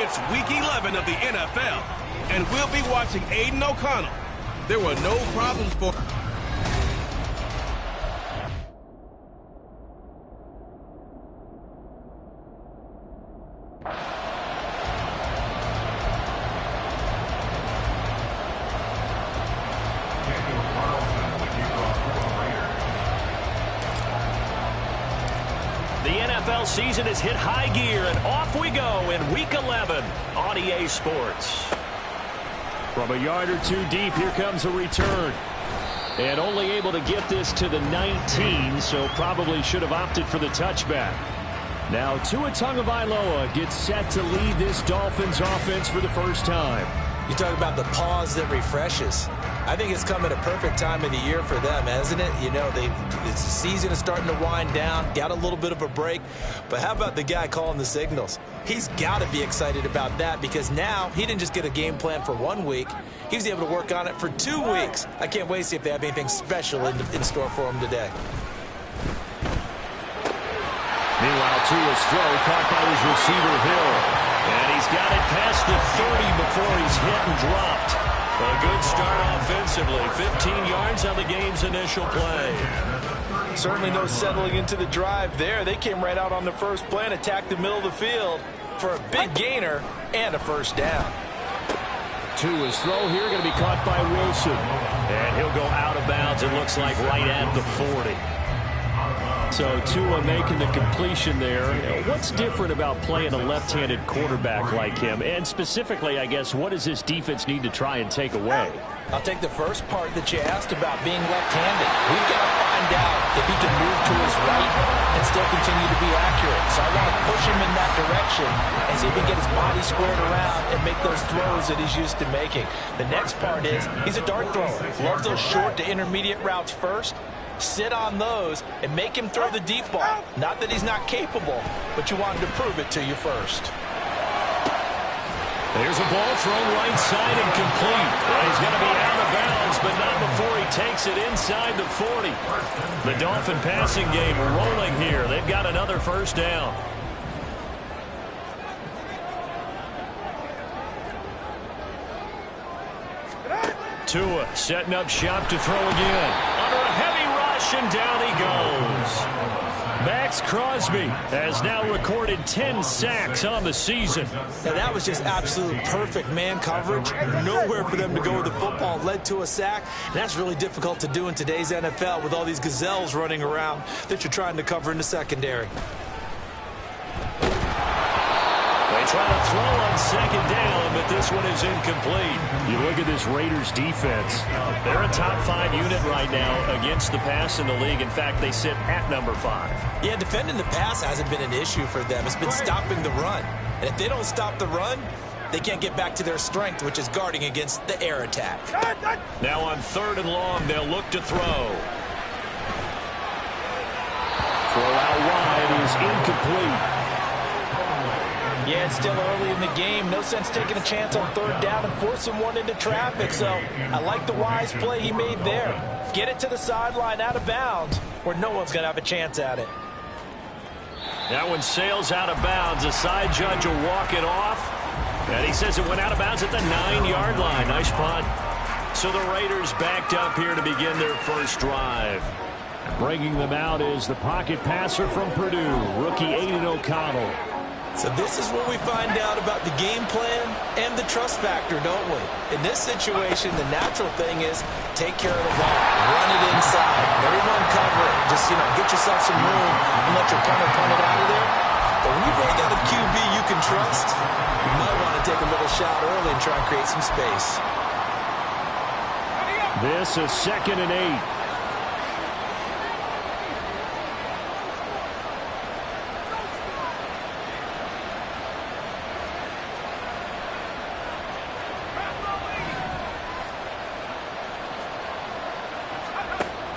It's Week 11 of the NFL, and we'll be watching Aiden O'Connell. There were no problems for... NFL season has hit high gear, and off we go in Week 11 on EA Sports. From a yard or two deep, here comes a return. And only able to get this to the 19, so probably should have opted for the touchback. Now Tua Tagovailoa gets set to lead this Dolphins offense for the first time. You talk about the pause that refreshes. I think it's come at a perfect time of the year for them, hasn't it? You know, the season is starting to wind down, got a little bit of a break. But how about the guy calling the signals? He's got to be excited about that because now he didn't just get a game plan for 1 week. He was able to work on it for 2 weeks. I can't wait to see if they have anything special in store for him today. Meanwhile, Tua's throw caught by his receiver, Hill. And he's got it past the 30 before he's hit and dropped. A good start offensively. 15 yards on the game's initial play. Certainly no settling into the drive there. They came right out on the first play and attacked the middle of the field for a big gainer and a first down. Tua's throw here going to be caught by Wilson. And he'll go out of bounds, it looks like, right at the 40. So Tua making the completion there. What's different about playing a left-handed quarterback like him? And specifically, I guess, what does this defense need to try and take away? I'll take the first part that you asked about being left-handed. We've got to find out if he can move to his right and still continue to be accurate. So I want to push him in that direction and see if he can get his body squared around and make those throws that he's used to making. The next part is he's a dart thrower. Loves those short to intermediate routes first. Sit on those and make him throw the deep ball. Not that he's not capable, but you want him to prove it to you first. There's a ball thrown right side and complete. Well, he's going to be out of bounds, but not before he takes it inside the 40. The Dolphin passing game rolling here. They've got another first down. Tua setting up shop to throw again. Under a heavy rush, and down he goes. Max Crosby has now recorded 10 sacks on the season. Now that was just absolute perfect man coverage. Nowhere for them to go with the football. Led to a sack. And that's really difficult to do in today's NFL with all these gazelles running around that you're trying to cover in the secondary. They try to throw on second down, but this one is incomplete. You look at this Raiders defense. They're a top 5 unit right now against the pass in the league. In fact, they sit at number 5. Yeah, defending the pass hasn't been an issue for them. It's been stopping the run. And if they don't stop the run, they can't get back to their strength, which is guarding against the air attack. Now on 3rd and long, they'll look to throw. Throw out wide is incomplete. Yeah, it's still early in the game. No sense taking a chance on 3rd down and forcing one into traffic. So I like the wise play he made there. Get it to the sideline out of bounds where no one's going to have a chance at it. That one sails out of bounds. The side judge will walk it off. And he says it went out of bounds at the 9-yard line. Nice punt. So the Raiders backed up here to begin their first drive. Bringing them out is the pocket passer from Purdue, rookie Aiden O'Connell. So this is where we find out about the game plan and the trust factor, don't we? In this situation, the natural thing is take care of the ball, run it inside, everyone cover it. Just, get yourself some room and let your punter punt it out of there. But when you break out a QB you can trust, you might want to take a little shot early and try and create some space. This is 2nd and 8.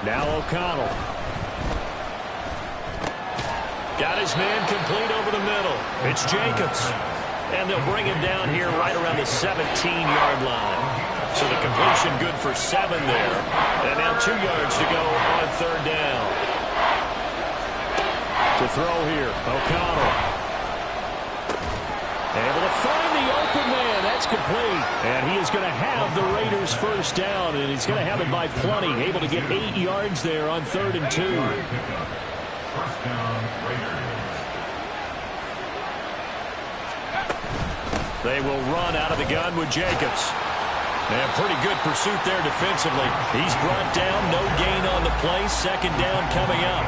Now O'Connell. Got his man complete over the middle. It's Jacobs. And they'll bring him down here right around the 17-yard line. So the completion good for 7 there. And now 2 yards to go on 3rd down. To throw here, O'Connell. Able to find the open man. That's complete. And he is going to have the Raiders first down, and he's going to have it by plenty. Able to get 8 yards there on 3rd and 2. First down, Raiders. They will run out of the gun with Jacobs. And pretty good pursuit there defensively. He's brought down, no gain on the play. 2nd down coming up.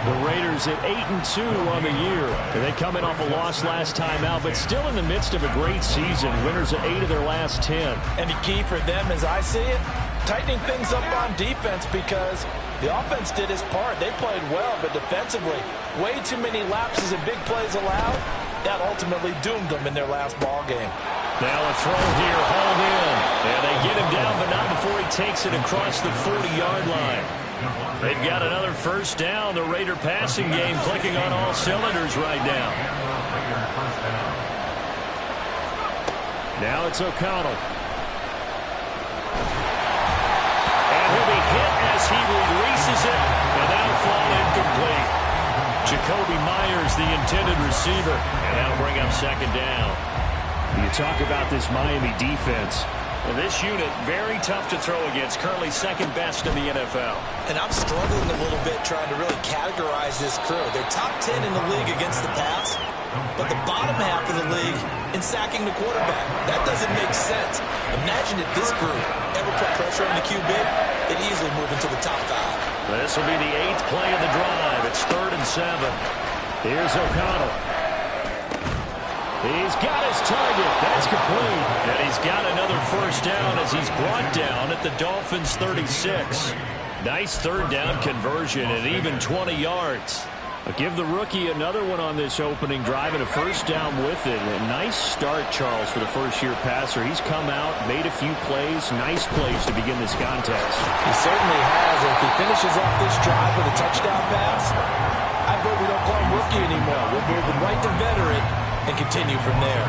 The Raiders at 8-2 on the year. They come in off a loss last time out, but still in the midst of a great season. Winners of 8 of their last 10. And the key for them, as I see it, tightening things up on defense, because the offense did its part. They played well, but defensively, way too many lapses and big plays allowed. That ultimately doomed them in their last ball game. Now a throw here, hauled in. And they get him down, but not before he takes it across the 40-yard line. They've got another first down. The Raider passing game clicking on all cylinders right now. Now it's O'Connell. And he'll be hit as he releases it, and that'll fall incomplete. Jacoby Myers, the intended receiver, and that'll bring up 2nd down. You talk about this Miami defense. And this unit, very tough to throw against, currently 2nd best in the NFL. And I'm struggling a little bit trying to really categorize this crew. They're top 10 in the league against the pass, but the bottom half of the league in sacking the quarterback. That doesn't make sense. Imagine if this group ever put pressure on the QB, they'd easily move into the top 5. This will be the 8th play of the drive. It's 3rd and 7. Here's O'Connell. He's got his target. That's complete. And he's got another first down as he's brought down at the Dolphins' 36. Nice 3rd down conversion and even 20 yards. I'll give the rookie another one on this opening drive and a first down with it. A nice start, Charles, for the first-year passer. He's come out, made a few plays, nice plays to begin this contest. He certainly has. If he finishes off this drive with a touchdown pass, I vote we don't call him rookie anymore. We'll move him right to veteran and continue from there.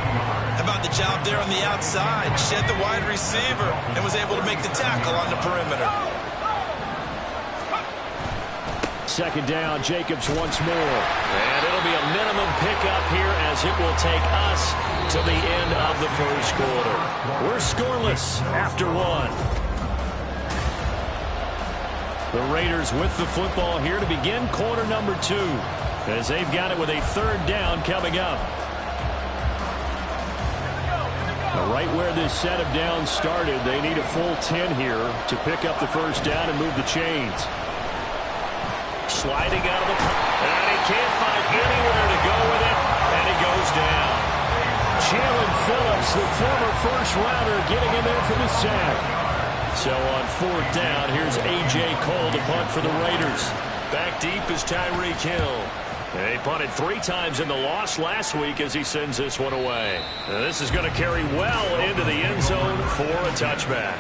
How about the job there on the outside? Shed the wide receiver and was able to make the tackle on the perimeter. 2nd down, Jacobs once more. And it'll be a minimum pickup here as it will take us to the end of the first quarter. We're scoreless after 1. The Raiders with the football here to begin quarter number 2 as they've got it with a 3rd down coming up. Right where this set of downs started, they need a full 10 here to pick up the first down and move the chains. Sliding out of the pocket, and he can't find anywhere to go with it, and he goes down. Jalen Phillips, the former first-rounder, getting in there for the sack. So on 4th down, here's A.J. Cole to punt for the Raiders. Back deep is Tyreek Hill. They punted 3 times in the loss last week as he sends this one away. This is going to carry well into the end zone for a touchback.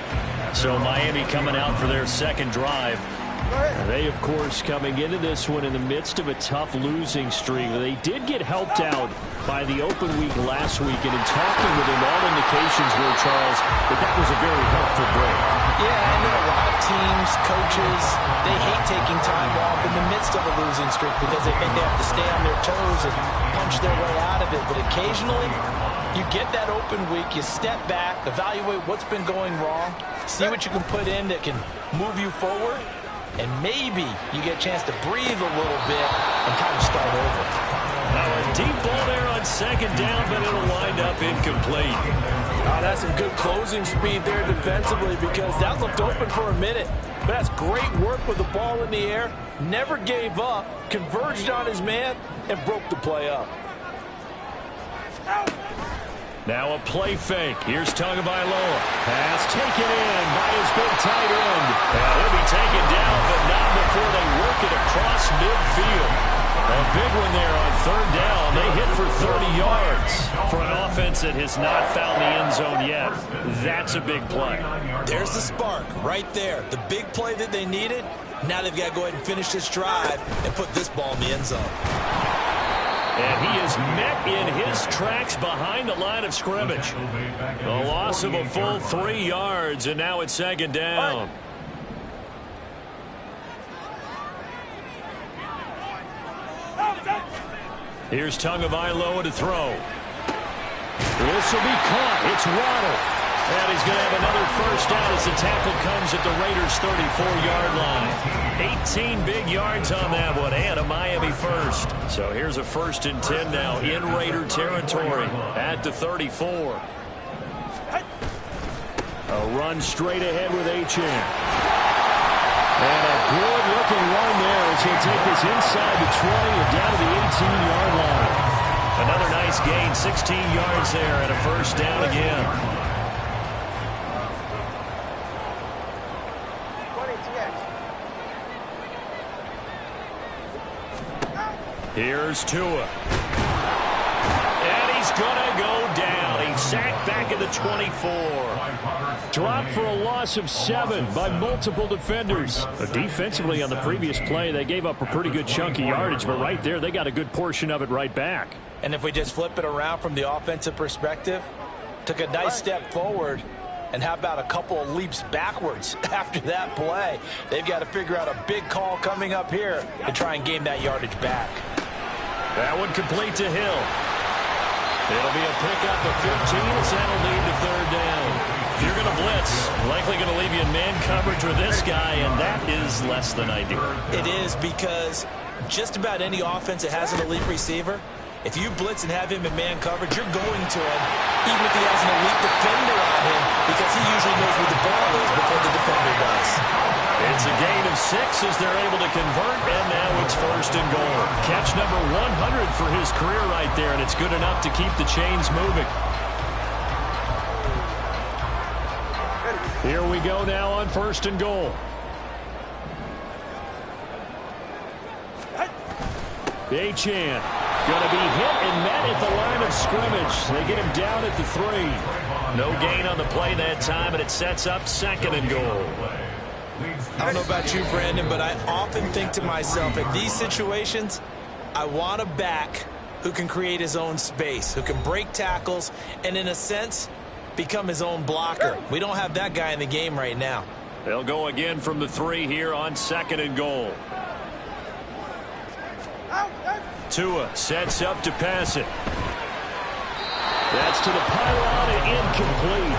So Miami coming out for their 2nd drive. They, of course, coming into this one in the midst of a tough losing streak. They did get helped out by the open week last week, and in talking with him, all indications were, Charles, that was a very helpful break. Yeah, I know a lot of teams, coaches, they hate taking time off in the midst of a losing streak because they think they have to stay on their toes and punch their way out of it. But occasionally, you get that open week, you step back, evaluate what's been going wrong, see what you can put in that can move you forward, and maybe you get a chance to breathe a little bit and kind of start over. Now a deep ball there on 2nd down, but it'll wind up incomplete. Oh, that's some good closing speed there defensively because that looked open for a minute. But that's great work with the ball in the air. Never gave up, converged on his man, and broke the play up. Now a play fake. Here's Tagovailoa. Pass taken in by his big tight end. And he'll be taken down, but not before they work it across midfield. A big one there on 3rd down. They hit for 30 yards for an offense that has not found the end zone yet. That's a big play. There's the spark right there. The big play that they needed. Now they've got to go ahead and finish this drive and put this ball in the end zone. And he is met in his tracks behind the line of scrimmage. A loss of a full 3 yards, and now it's 2nd down. Here's Tagovailoa to throw. This will be caught. It's Waddle. And he's going to have another first down as the tackle comes at the Raiders' 34-yard line. 18 big yards on that one, and a Miami first. So here's a 1st and 10 now in Raider territory at the 34. A run straight ahead with Achane. And a good-looking run there as he'll take this inside the 20 and down to the 18-yard line. Another nice gain, 16 yards there, and a first down again. Here's Tua. And he's going to go down. He's sacked back at the 24. Dropped for a loss of 7 by multiple defenders. But defensively on the previous play, they gave up a pretty good chunk of yardage, but right there, they got a good portion of it right back. And if we just flip it around from the offensive perspective, took a nice step forward, and how about a couple of leaps backwards after that play? They've got to figure out a big call coming up here to try and gain that yardage back. That one complete to Hill. It'll be a pickup of 15, as that'll lead to 3rd down. If you're going to blitz, likely going to leave you in man coverage with this guy, and that is less than ideal. It is, because just about any offense that has an elite receiver, if you blitz and have him in man coverage, you're going to him, even if he has an elite defender on him, because he usually knows where the ball is before the defender does. It's a gain of 6 as they're able to convert, and now it's 1st and goal. Catch number 100 for his career right there, and it's good enough to keep the chains moving. Here we go now on 1st and goal. Achane going to be hit and met at the line of scrimmage. They get him down at the 3. No gain on the play that time, and it sets up 2nd and goal. I don't know about you, Brandon, but I often think to myself, in these situations, I want a back who can create his own space, who can break tackles, and in a sense, become his own blocker. We don't have that guy in the game right now. They'll go again from the 3 here on 2nd and goal. Tua sets up to pass it. That's to the pylon and incomplete.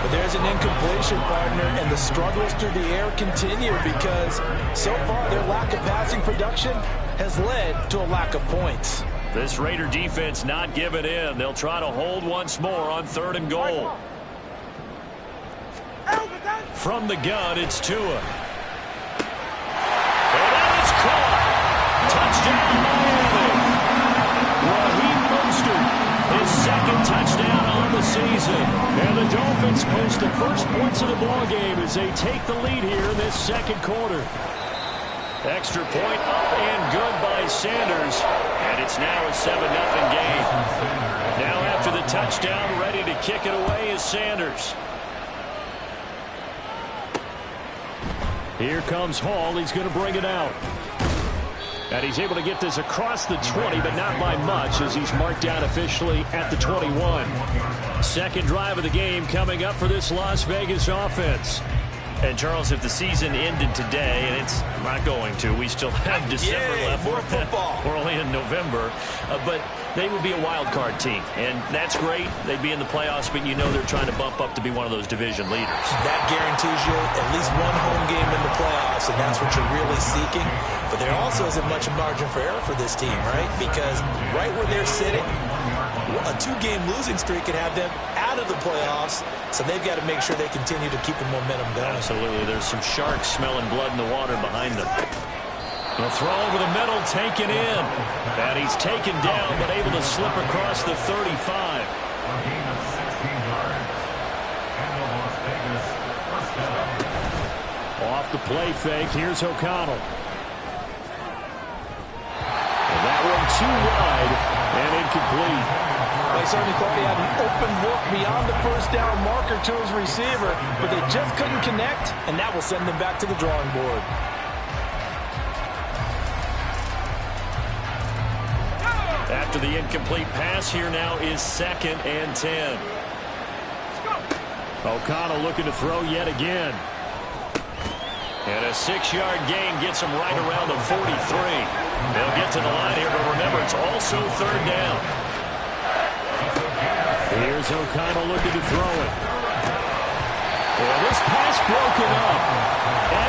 But there's an incompletion, partner, and the struggles through the air continue because so far their lack of passing production has led to a lack of points. This Raider defense not giving in. They'll try to hold once more on 3rd and goal. From the gun, it's Tua. And that is caught. Touchdown, Miami. Raheem Mostert, his 2nd touchdown on the season. And the Dolphins post the first points of the ballgame as they take the lead here in this 2nd quarter. Extra point up and good by Sanders. And it's now a 7-0 game. Now after the touchdown, ready to kick it away is Sanders. Here comes Hall. He's going to bring it out. And he's able to get this across the 20, but not by much as he's marked down officially at the 21. 2nd drive of the game coming up for this Las Vegas offense. And, Charles, if the season ended today, and it's not going to, we still have December left. More football. We're only in November. But they would be a wild card team. And that's great. They'd be in the playoffs, but you know they're trying to bump up to be one of those division leaders. That guarantees you at least one home game in the playoffs, and that's what you're really seeking. But there also isn't much margin for error for this team, right? Because right where they're sitting, a 2-game losing streak could have them out of the playoffs, so they've got to make sure they continue to keep the momentum going. Absolutely. There's some sharks smelling blood in the water behind them. The throw over the middle, taken in. And he's taken down, but able to slip across the 35. Off the play fake, here's O'Connell. And that one too wide and incomplete. They certainly thought he had an open look beyond the first down marker to his receiver, but they just couldn't connect, and that will send them back to the drawing board. After the incomplete pass, here now is 2nd and 10. O'Connell looking to throw yet again. And a 6-yard gain gets him right around the 43. They'll get to the line here, but remember, it's also 3rd down. Here's O'Connell looking to throw it. And this pass broken up.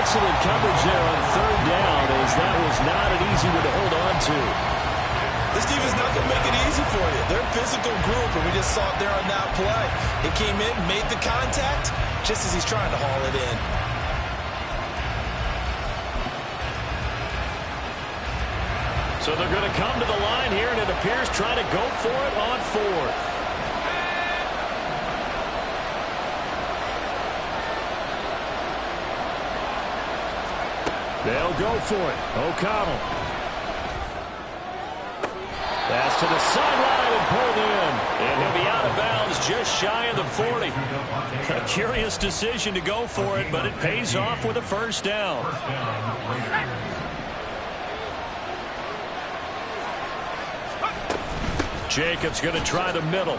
Excellent coverage there on third down, as that was not an easy one to hold on to. This defense is not going to make it easy for you. They're a physical group, and we just saw it there on that play. It came in, made the contact, just as he's trying to haul it in. So they're going to come to the line here, and it appears trying to go for it on fourth. They'll go for it. O'Connell. Pass to the sideline and pulled in. And he'll be out of bounds just shy of the 40. A curious decision to go for it, but it pays off with a first down. Jacobs going to try the middle.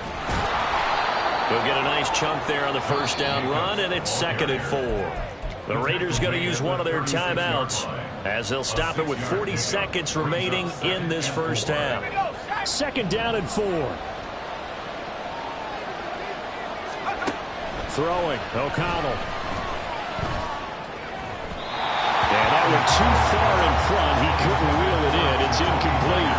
He'll get a nice chunk there on the first down run, and it's 2nd and 4. The Raiders going to use one of their timeouts as they'll stop it with 40 seconds remaining in this first half. 2nd down and 4. Throwing, O'Connell. And that went too far in front. He couldn't wheel it in. It's incomplete.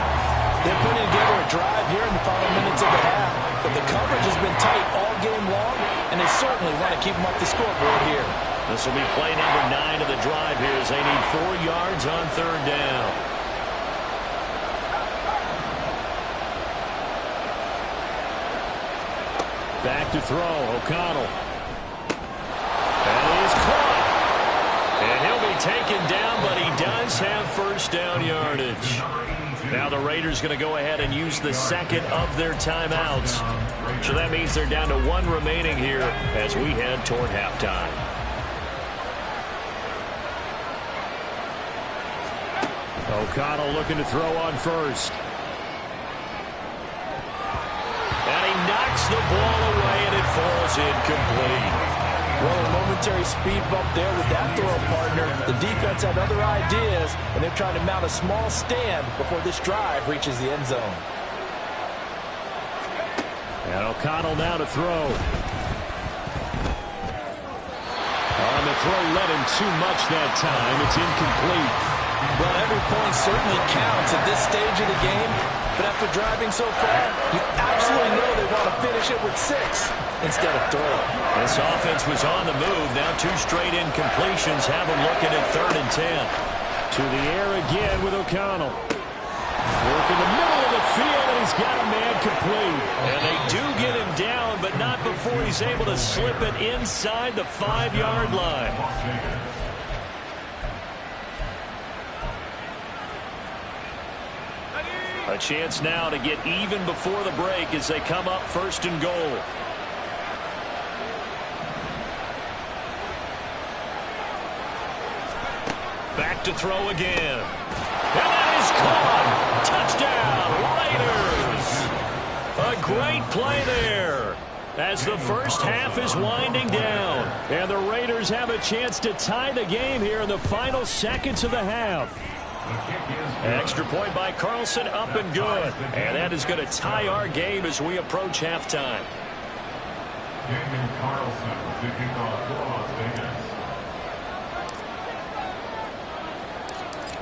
They're putting together a drive here in the final minutes of the half, but the coverage has been tight all game long, and they certainly want to keep them off the scoreboard here. This will be play number 9 of the drive here as they need 4 yards on third down. Back to throw, O'Connell. That is caught. And he'll be taken down, but he does have first down yardage. Now the Raiders going to go ahead and use the 2nd of their timeouts. So that means they're down to 1 remaining here as we head toward halftime. O'Connell looking to throw on first. And he knocks the ball away, and it falls incomplete. Well, a momentary speed bump there with that throw partner. The defense had other ideas, and they're trying to mount a small stand before this drive reaches the end zone. And O'Connell now to throw. On the throw, led him too much that time. It's incomplete. Well, every point certainly counts at this stage of the game, but after driving so far, you absolutely know they want to finish it with 6 instead of 3. This offense was on the move. Now 2 straight incompletions have them looking at 3rd and 10. To the air again with O'Connell. Work in the middle of the field, and he's got a man complete. And they do get him down, but not before he's able to slip it inside the 5-yard line. A chance now to get even before the break as they come up 1st and goal. Back to throw again. And that is caught. Touchdown, Raiders. A great play there as the first half is winding down. And the Raiders have a chance to tie the game here in the final seconds of the half. Extra point by Carlson, up and good. And that is going to tie our game as we approach halftime.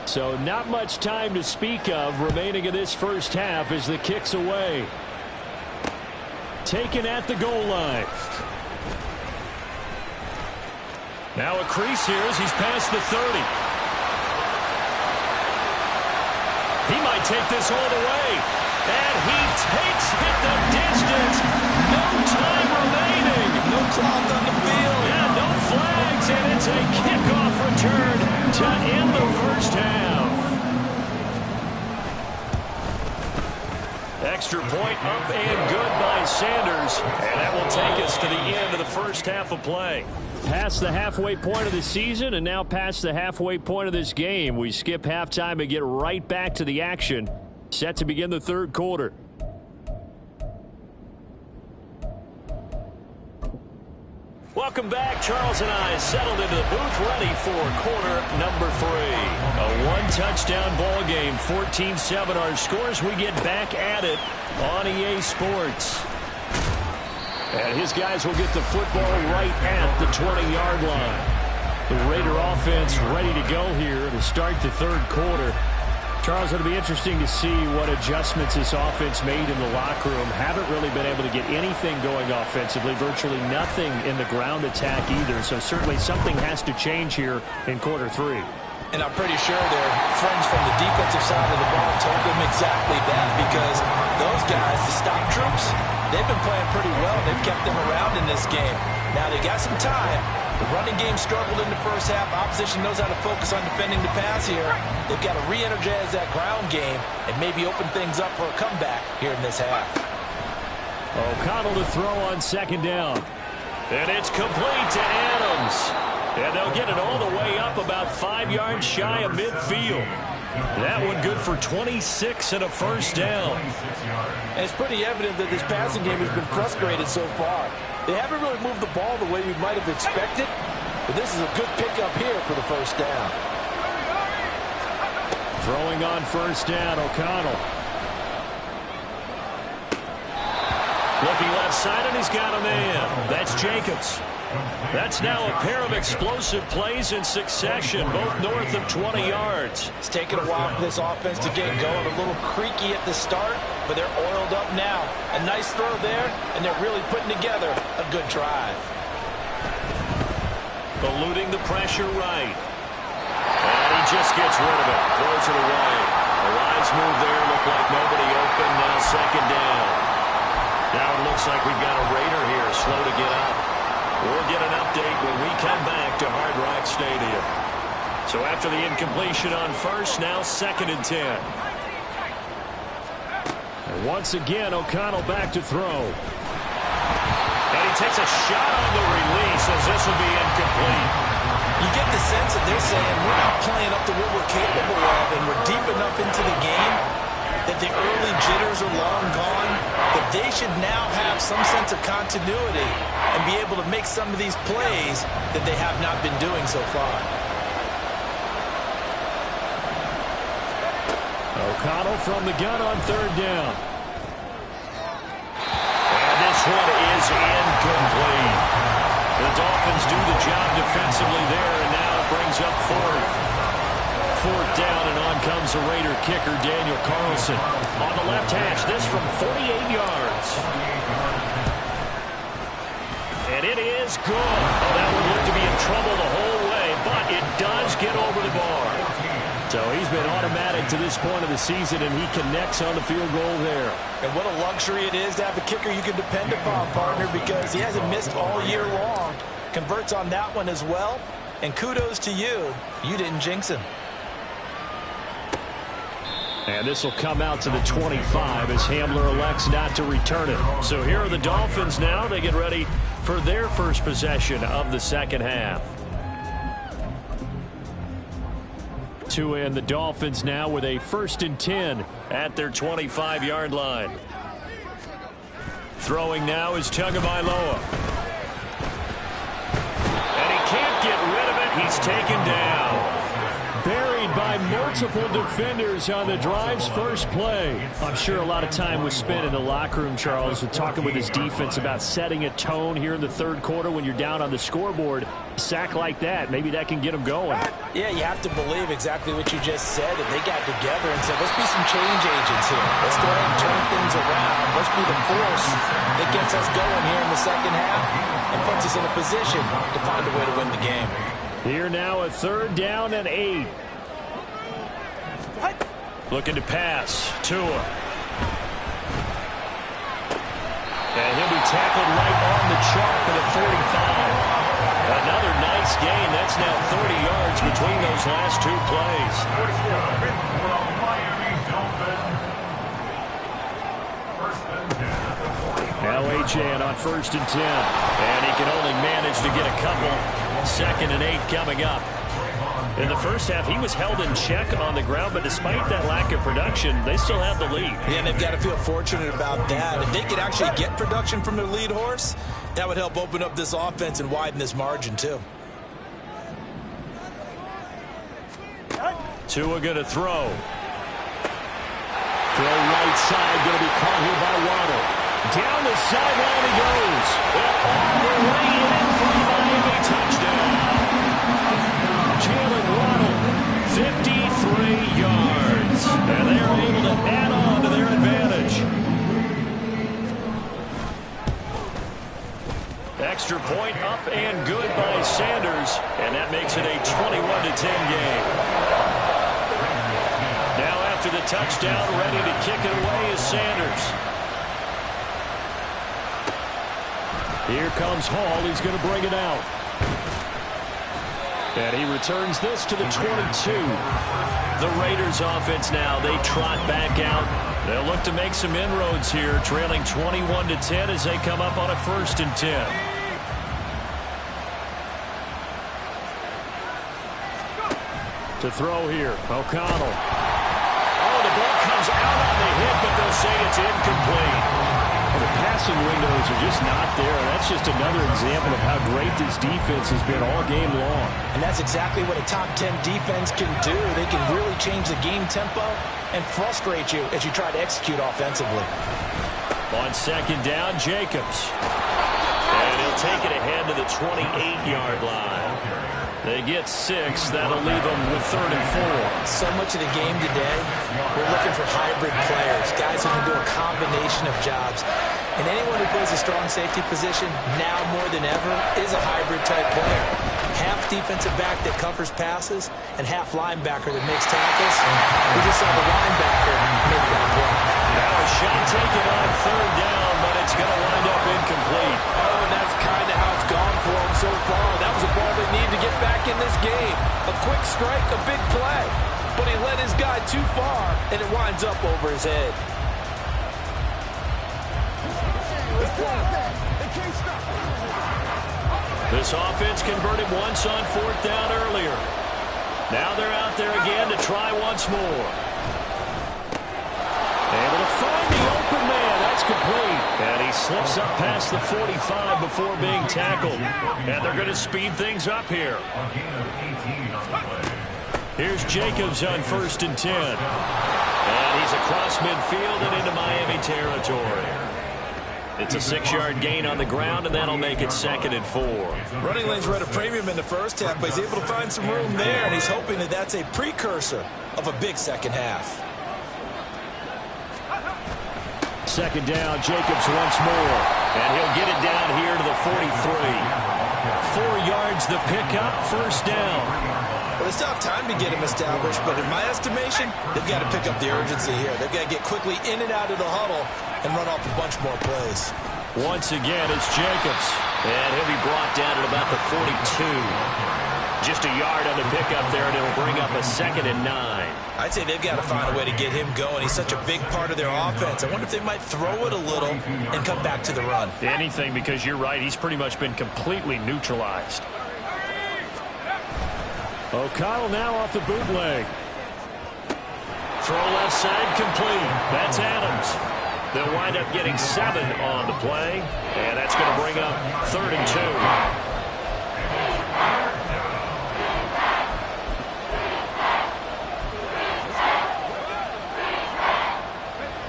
So not much time to speak of remaining in this first half as the kick's away. Taken at the goal line. Now a crease here as he's past the 30. He might take this all the way. And he takes it the distance. No time remaining. No clock on the field. Yeah, no flags. And it's a kickoff return to end the first half. Extra point up and good by Sanders. And that will take us to the end of the first half of play. Past the halfway point of the season and now past the halfway point of this game. We skip halftime and get right back to the action. Set to begin the 3rd quarter. Welcome back. Charles and I settled into the booth ready for quarter number 3. A 1-touchdown ball game, 14-7 our scores. We get back at it on EA Sports. And his guys will get the football right at the 20-yard line. The Raider offense ready to go here to start the third quarter. Charles, it'll be interesting to see what adjustments this offense made in the locker room. Haven't really been able to get anything going offensively, virtually nothing in the ground attack either. So certainly something has to change here in quarter three. And I'm pretty sure their friends from the defensive side of the ball told them exactly that, because those guys, the stop troops, they've been playing pretty well. They've kept them around in this game. Now they got some time. The running game struggled in the first half. Opposition knows how to focus on defending the pass here. They've got to re-energize that ground game and maybe open things up for a comeback here in this half. O'Connell to throw on second down. And it's complete to Adams. And they'll get it all the way up about 5 yards shy of midfield. That one good for 26 and a first down. And it's pretty evident that this passing game has been frustrated so far. They haven't really moved the ball the way we might have expected, but this is a good pickup here for the first down. Throwing on first down, O'Connell. Looking left side, and he's got a man. That's Jacobs. That's now a pair of explosive plays in succession, both north of 20 yards. It's taken a while for this offense to get going. A little creaky at the start, but they're oiled up now. A nice throw there, and they're really putting together a good drive. Eluding the pressure right. And he just gets rid of it. Throws it away. A wise move there. Looked like nobody open. Now second down. Now it looks like we've got a Raider here, slow to get up. We'll get an update when we come back to Hard Rock Stadium. So after the incompletion on first, now second and 10. And once again, O'Connell back to throw. And he takes a shot on the release as this will be incomplete. You get the sense that they're saying we're not playing up to what we're capable of, and we're deep enough into the game that the early jitters are long gone, that they should now have some sense of continuity and be able to make some of these plays that they have not been doing so far. O'Connell from the gun on third down. And this one is incomplete. The Dolphins do the job defensively there, and now it brings up fourth. Fourth down, and on comes the Raider kicker, Daniel Carlson. On the left hash, this from 48 yards. And it is good. Oh, that would look to be in trouble the whole way, but it does get over the bar. So he's been automatic to this point of the season, and he connects on the field goal there. And what a luxury it is to have a kicker you can depend upon, partner, because he hasn't missed all year long. Converts on that one as well, and kudos to you. You didn't jinx him. And this will come out to the 25 as Hamler elects not to return it. So here are the Dolphins now. They get ready for their first possession of the second half. Tua and the Dolphins now with a 1st and 10 at their 25-yard line. Throwing now is Tagovailoa. And he can't get rid of it. He's taken down. Buried by multiple defenders on the drive's first play. I'm sure a lot of time was spent in the locker room, Charles, with talking with his defense about setting a tone here in the third quarter when you're down on the scoreboard. A sack like that, maybe that can get them going. Yeah, you have to believe exactly what you just said. And they got together and said, let's be some change agents here. Let's go ahead and turn things around. Let's be the force that gets us going here in the second half and puts us in a position to find a way to win the game. Here now a third down and 8. Looking to pass. Tua. And he'll be tackled right on the chalk at the 45. Another nice gain. That's now 30 yards between those last two plays. Now A.J. on 1st and 10. And he can only manage to get a couple. 2nd and 8 coming up. In the first half, he was held in check on the ground, but despite that lack of production, they still have the lead. Yeah, and they've got to feel fortunate about that. If they could actually get production from their lead horse, that would help open up this offense and widen this margin, too. Tua going to throw. Throw right side, going to be caught here by Waddle. Down the sideline he goes. And all the way in for a Miami touchdown. Jalen Waddle, 53 yards. And they're able to add on to their advantage. Extra point up and good by Sanders. And that makes it a 21-10 game. Now after the touchdown, ready to kick it away is Sanders. Here comes Hall. He's going to bring it out. And he returns this to the 22. The Raiders offense now, they trot back out. They'll look to make some inroads here, trailing 21-10 as they come up on a 1st and 10. To throw here, O'Connell. Oh, the ball comes out on the hit, but they'll say it's incomplete. Well, the passing windows are just not there. That's just another example of how great this defense has been all game long. And that's exactly what a top 10 defense can do. They can really change the game tempo and frustrate you as you try to execute offensively. On 2nd down, Jacobs. And he'll take it ahead to the 28-yard line. They get 6. That'll leave them with 3rd and 4. So much of the game today, we're looking for hybrid players, guys who can do a combination of jobs. And anyone who plays a strong safety position, now more than ever, is a hybrid-type player. Half defensive back that covers passes, and half linebacker that makes tackles. We just saw the linebacker make that play. Now a shot taken on 3rd down, but it's going to wind up incomplete. Oh, and that's kind of how it's gone for them so far. That was a ball they need to get back in this game. A quick strike, a big play. But he led his guy too far, and it winds up over his head. This offense converted once on 4th down earlier. Now they're out there again to try once more. Able to find the open man. That's complete. And he slips up past the 45 before being tackled. And they're going to speed things up here. Here's Jacobs on 1st and 10. And he's across midfield and into Miami territory. It's a 6-yard gain on the ground, and that'll make it 2nd and 4. Running lanes were at a premium in the first half, but he's able to find some room there, and he's hoping that that's a precursor of a big second half. 2nd down, Jacobs once more. And he'll get it down here to the 43. 4 yards the pickup, 1st down. Well, they still have time to get him established, but in my estimation, they've got to pick up the urgency here. They've got to get quickly in and out of the huddle and run off a bunch more plays. Once again, it's Jacobs. And he'll be brought down at about the 42. Just a yard on the pickup there, and it'll bring up a 2nd and 9. I'd say they've got to find a way to get him going. He's such a big part of their offense. I wonder if they might throw it a little and come back to the run. Anything, because you're right. He's pretty much been completely neutralized. O'Connell now off the bootleg. Throw left side complete. That's Adams. They'll wind up getting 7 on the play, and that's going to bring up 3rd and 2.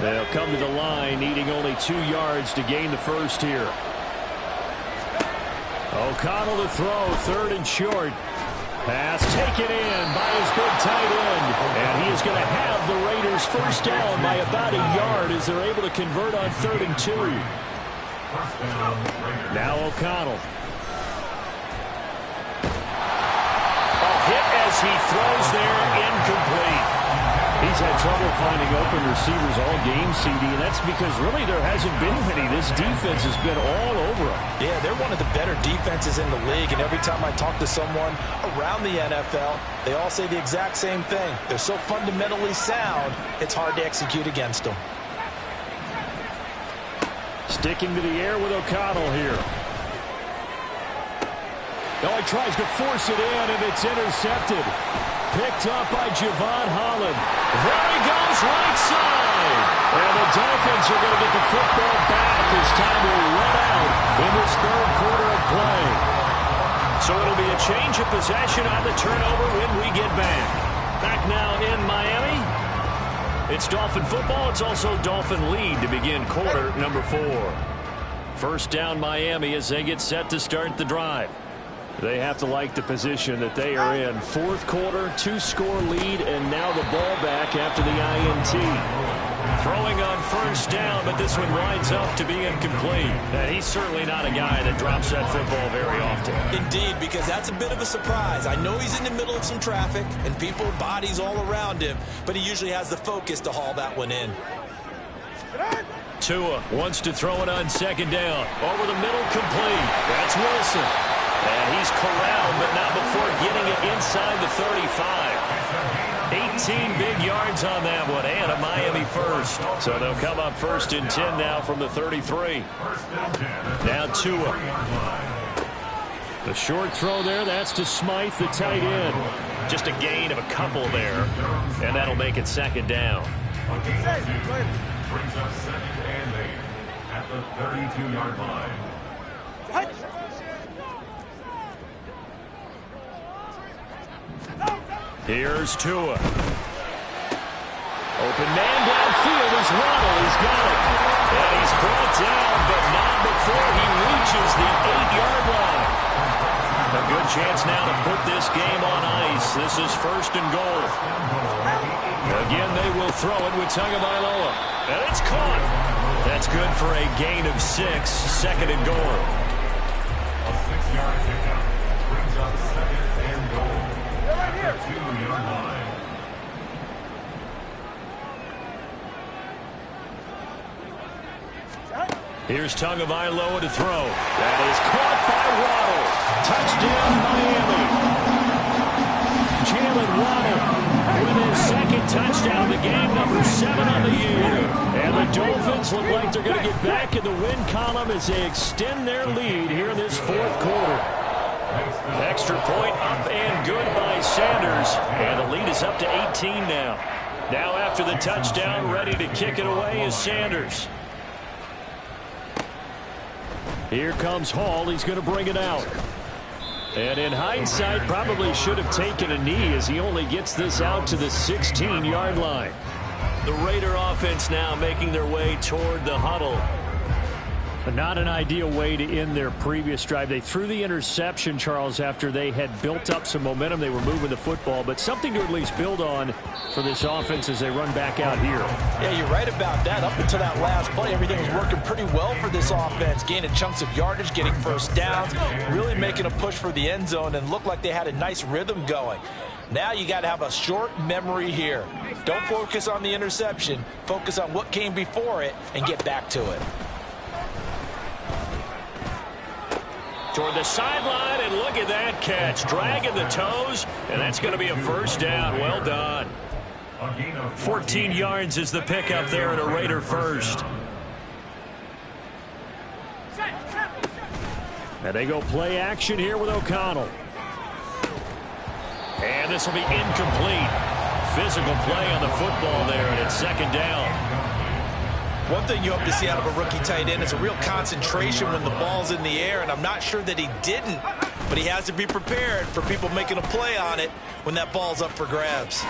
They'll come to the line, needing only 2 yards to gain the first here. O'Connell to throw, 3rd and short. Pass taken in by his big tight end. And he is going to have the Raiders first down by about a yard as they're able to convert on 3rd and 2. Now O'Connell. A hit as he throws there, incomplete. He's had trouble finding open receivers all game, CD, and that's because really there hasn't been many. This defense has been all over them. Yeah, they're one of the better defenses in the league, and every time I talk to someone around the NFL, they all say the exact same thing. They're so fundamentally sound, it's hard to execute against them. Sticking to the air with O'Connell here. Oh, he tries to force it in, and it's intercepted. Picked up by Javon Holland. There he goes, right side. And the Dolphins are going to get the football back as time will run out in this 3rd quarter of play. So it'll be a change of possession on the turnover when we get back. Back now in Miami, It's Dolphin football. It's also Dolphin lead to begin quarter number 4. First down Miami as they get set to start the drive. They have to like the position that they are in. Fourth quarter, 2-score lead, and now the ball back after the INT. Throwing on first down, but this one winds up to be incomplete. And he's certainly not a guy that drops that football very often. Indeed, because that's a bit of a surprise. I know he's in the middle of some traffic and people, bodies all around him, but he usually has the focus to haul that one in. Tua wants to throw it on second down. Over the middle, complete. That's Wilson. And he's corralled, but not before getting it inside the 35. 18 big yards on that one, and a Miami first. So they'll come up 1st and 10 now from the 33. Now Tua. The short throw there, that's to Smythe, the tight end. Just a gain of a couple there, and that'll make it 2nd down. Brings up 2nd and 8 at the 32-yard line. Here's Tua. Open man downfield is Waddle. He's got it. And he's brought down, but not before he reaches the 8-yard line. A good chance now to put this game on ice. This is 1st and goal. Again, they will throw it with Tagovailoa. And it's caught. That's good for a gain of 6. 2nd and goal. A 6-yard pickup brings up 2nd and goal. The 2-yard line. Here's Tagovailoa to throw. That is caught by Waddle. Touchdown, Miami. Jalen Waddle with his 2nd touchdown of the game, number 7 on the year. And the Dolphins look like they're going to get back in the win column as they extend their lead here in this 4th quarter. Extra point up and good by Sanders. And the lead is up to 18 now. Now after the touchdown, ready to kick it away is Sanders. Here comes Hall. He's going to bring it out. And in hindsight, probably should have taken a knee as he only gets this out to the 16-yard line. The Raider offense now making their way toward the huddle. Not an ideal way to end their previous drive. They threw the interception, Charles, after they had built up some momentum. They were moving the football, but something to at least build on for this offense as they run back out here. Yeah, you're right about that. Up until that last play, everything was working pretty well for this offense, gaining chunks of yardage, getting first downs, really making a push for the end zone, and looked like they had a nice rhythm going. Now you got to have a short memory here. Don't focus on the interception. Focus on what came before it and get back to it. Toward the sideline, and look at that catch. Dragging the toes, and that's going to be a first down. Well done. 14 yards is the pickup there at a Raider first. And they go play action here with O'Connell. And this will be incomplete. Physical play on the football there, and it's 2nd down. One thing you hope to see out of a rookie tight end is a real concentration when the ball's in the air, and I'm not sure that he didn't, but he has to be prepared for people making a play on it when that ball's up for grabs.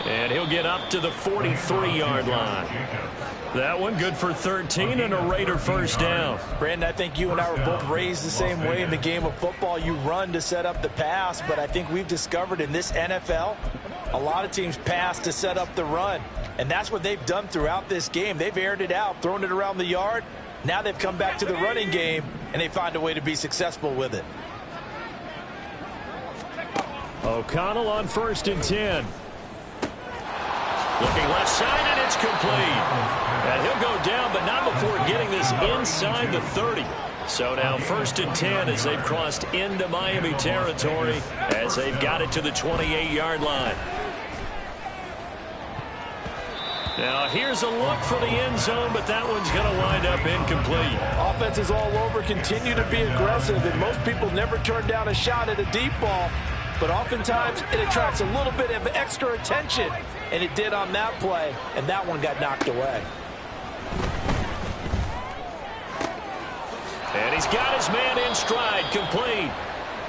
And he'll get up to the 43-yard line. That one good for 13 and a Raider first down. Brandon, I think you and I were both raised the same way in the game of football. You run to set up the pass, but I think we've discovered in this NFL, a lot of teams pass to set up the run. And that's what they've done throughout this game. They've aired it out, thrown it around the yard. Now they've come back to the running game, and they find a way to be successful with it. O'Connell on 1st and 10. Looking left side, and it's complete. And he'll go down, but not before getting this inside the 30. So now 1st and 10 as they've crossed into Miami territory as they've got it to the 28-yard line. Now here's a look for the end zone, but that one's going to wind up incomplete. Offense is all over, continue to be aggressive, and most people never turn down a shot at a deep ball. But oftentimes it attracts a little bit of extra attention, and it did on that play, and that one got knocked away. And he's got his man in stride, complete.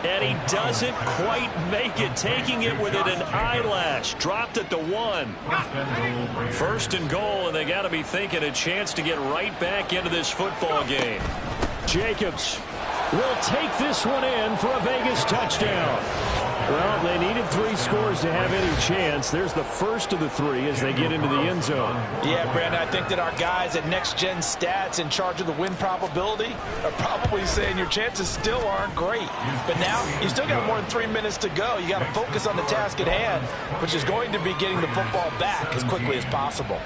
And he doesn't quite make it, taking it within an eyelash. Dropped at the 1. 1st and goal, and they got to be thinking a chance to get right back into this football game. Jacobs will take this one in for a Vegas touchdown. Well, they needed 3 scores to have any chance. There's the first of the 3 as they get into the end zone. Yeah, Brandon, I think that our guys at Next Gen Stats in charge of the win probability are probably saying your chances still aren't great. But now, you still got more than 3 minutes to go. You got to focus on the task at hand, which is going to be getting the football back as quickly as possible.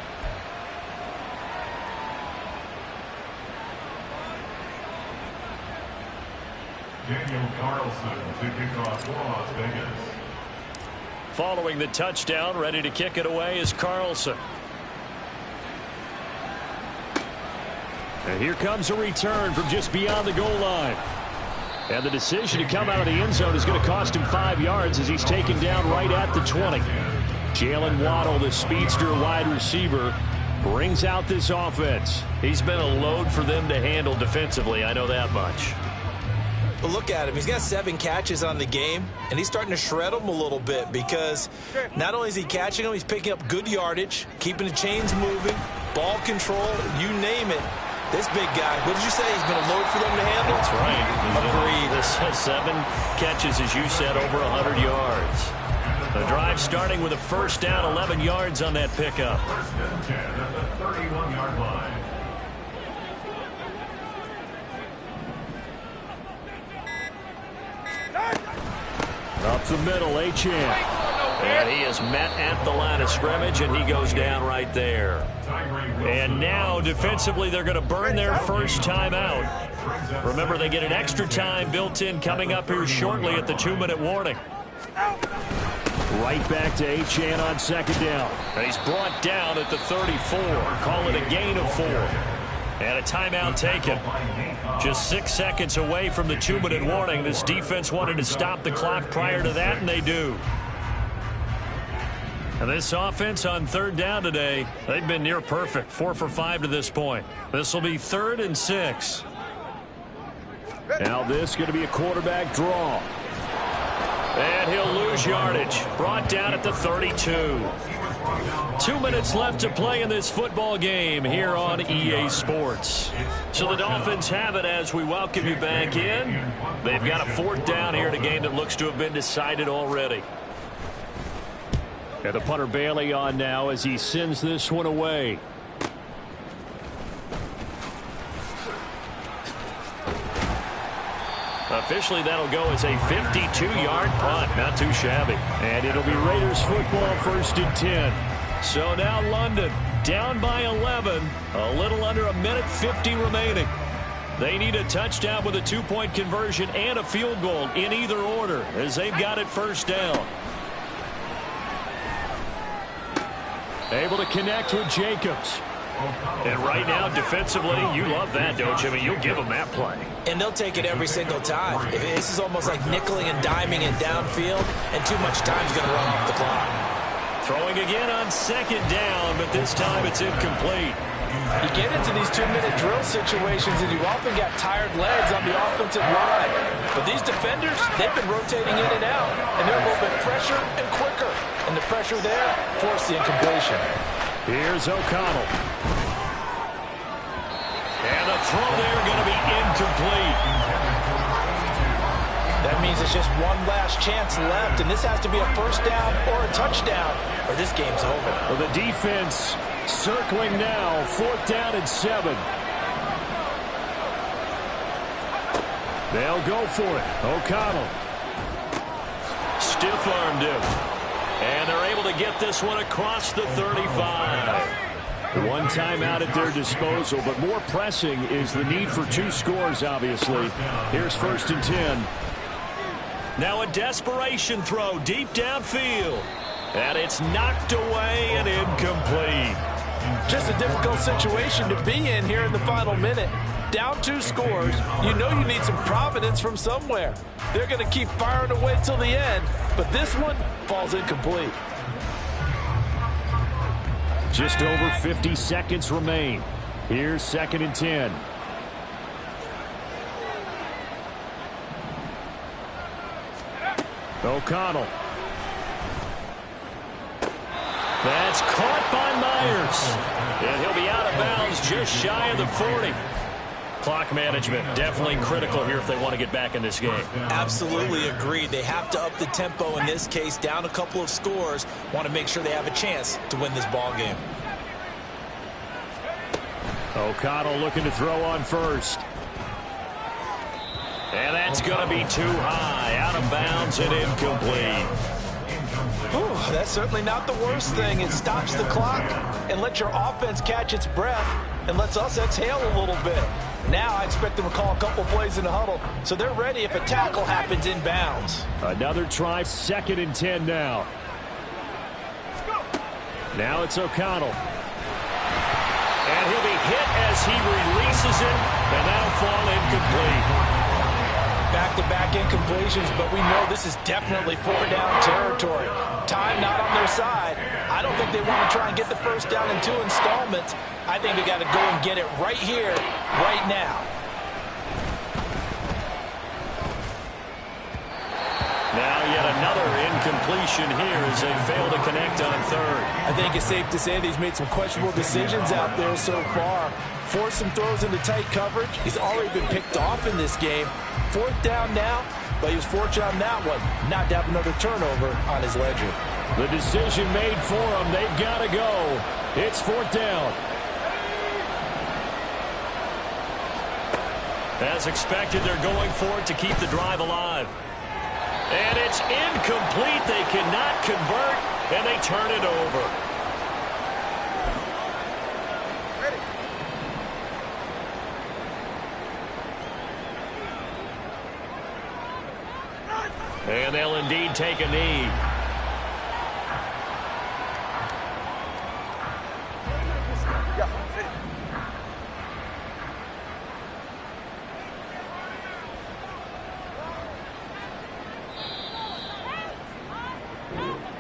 Daniel Carlson to kick off for Las Vegas. Following the touchdown, ready to kick it away is Carlson. And here comes a return from just beyond the goal line. And the decision to come out of the end zone is going to cost him 5 yards as he's taken down right at the 20. Jalen Waddle, the speedster wide receiver, brings out this offense. He's been a load for them to handle defensively, I know that much. But look at him. He's got 7 catches on the game, and he's starting to shred them a little bit because not only is he catching them, he's picking up good yardage, keeping the chains moving, ball control, you name it. This big guy, what did you say? He's been a load for them to handle? That's right. Agreed. This has 7 catches, as you said, over 100 yards. The drive starting with a first down, 11 yards on that pickup. First and 10 at the 31-yard line. Up the middle, Achane. And he is met at the line of scrimmage, and he goes down right there. And now, defensively, they're going to burn their first time out. Remember, they get an extra time built in coming up here shortly at the 2-minute warning. Right back to Achane on second down. And he's brought down at the 34. Call it a gain of 4. And a timeout taken. Just 6 seconds away from the 2-minute warning. This defense wanted to stop the clock prior to that, and they do. And this offense on third down today, they've been near perfect. 4 for 5 to this point. This will be 3rd and 6. Now this is going to be a quarterback draw. And he'll lose yardage. Brought down at the 32. 2 minutes left to play in this football game here on EA Sports. So the Dolphins have it as we welcome you back in. They've got a 4th down here in a game that looks to have been decided already. And the punter Bailey on now as he sends this one away. Officially, that'll go as a 52-yard punt. Not too shabby. And it'll be Raiders football, 1st and 10. So now London down by 11. A little under a minute 50 remaining. They need a touchdown with a 2-point conversion and a field goal in either order as they've got it first down. Able to connect with Jacobs. And right now, defensively, you love that, don't you? I mean, you'll give them that play. And they'll take it every single time. This is almost like nickeling and diming it downfield, and too much time's going to run off the clock. Throwing again on second down, but this time it's incomplete. You get into these 2-minute drill situations, and you've often got tired legs on the offensive line. But these defenders, they've been rotating in and out, and they're a little bit fresher and quicker. And the pressure there forced the incompletion. Here's O'Connell. And the throw there going to be incomplete. That means it's just one last chance left, and this has to be a first down or a touchdown, or this game's over. Well, the defense circling now, 4th down and 7. They'll go for it. O'Connell. Stiff-armed him. And they're able to get this one across the 35. One timeout at their disposal, but more pressing is the need for 2 scores, obviously. Here's 1st and 10. Now a desperation throw deep downfield. And it's knocked away and incomplete. Just a difficult situation to be in here in the final minute. Down 2 scores, you know you need some providence from somewhere. They're going to keep firing away till the end, but this one falls incomplete. Just over 50 seconds remain. Here's 2nd and 10. O'Connell. That's caught by Myers. And he'll be out of bounds just shy of the 40. Clock management definitely critical here if they want to get back in this game. Absolutely agreed. They have to up the tempo in this case, down a couple of scores. Want to make sure they have a chance to win this ball game. O'Connell looking to throw on first. And that's going to be too high, out of bounds and incomplete. Whew, that's certainly not the worst thing. It stops the clock and lets your offense catch its breath and lets us exhale a little bit. Now I expect them to call a couple plays in the huddle, so they're ready if a tackle happens in bounds. Another try, 2nd and 10 now. Now it's O'Connell. And he'll be hit as he releases it, and that'll fall incomplete. Back-to-back incompletions, but we know this is definitely 4-down territory. Time not on their side. I don't think they want to try and get the first down in 2 installments. I think they got to go and get it right here, right now. Now yet another incompletion here as they fail to connect on 3rd. I think it's safe to say that he's made some questionable decisions out there so far. Forced some throws into tight coverage. He's already been picked off in this game. 4th down now, but he was fortunate on that one, not to have another turnover on his ledger. The decision made for him. They've got to go. It's 4th down. As expected, they're going for it to keep the drive alive. And it's incomplete. They cannot convert, and they turn it over. And they'll indeed take a knee.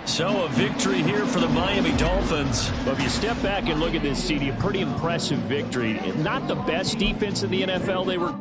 So a victory here for the Miami Dolphins. But if you step back and look at this, CD, a pretty impressive victory. Not the best defense in the NFL. They were